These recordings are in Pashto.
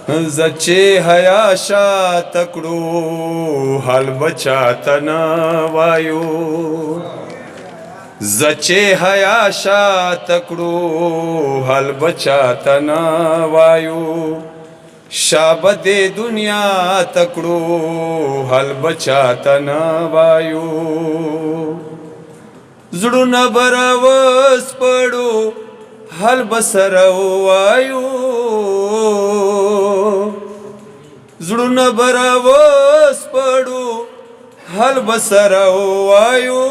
زچې حیا شاته کړو حال بچاته نه وایو زچې حیا شاته کړو حال بچاته نه وایو شاب دې دنیا تکړو حال بچاته نه وایو زړونه براوس پړو حال بسر وایو زړونه براوس پړو حال بسر وایو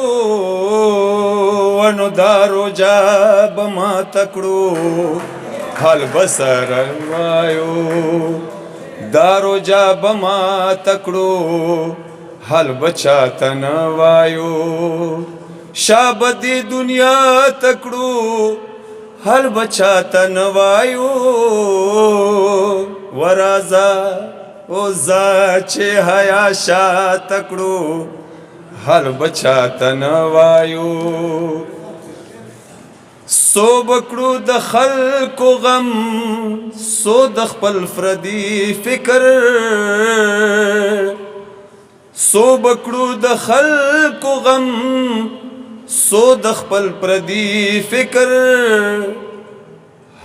ونو دارو جاب ما تکړو حال بسر وایو دارو جاب ما تکړو حال بچاته نه وایو شاب دې دنیا تکړو حال بچاته نه وایو ورازا او زا چې حیا شاته کړو حال بچاته نه وایو سو بکړو د خلکو غم سو د خپل فردي فکر سو بکړو د خلکو غم سو د خپل پردي فکر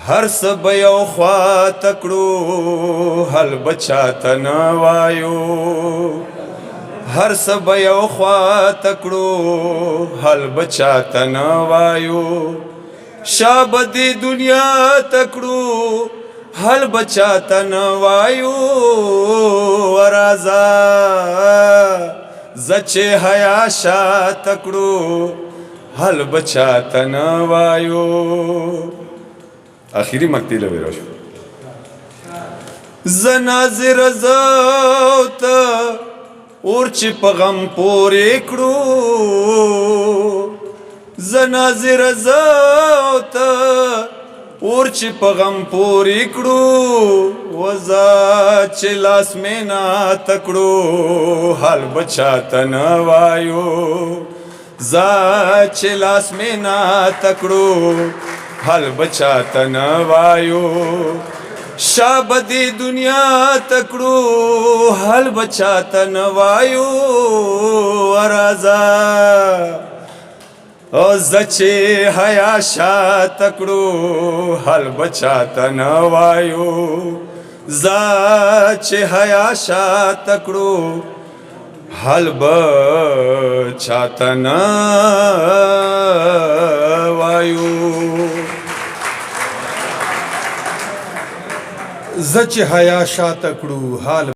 هر سب یو خوا تکړو حال بچاته نه وایو هر سب یو خوا تکړو حال بچاته نه وایو شاب دې دنیا تکړو حال بچاته نه وایو ورازا زچې حیا شاته کړو حال بچاته نه وایو آخری مقطع لوي شو زنازر زوت اور چې په غم پورې کړو زنازر زوت اور چې په غم پورې کړو وزا چې لاس مینا تکړو حال بچاته نه وایو زا چې لاس مینا تکړو حال بچاته نه وایو شاب دې دنیا تکړو حال بچاته نه وایو ورازا او زچې حیا شاته کړو حال بچاته نه وایو زا چې حیا شاته کړو حال بچاته نه وایو زچ حیا شاته کړو حال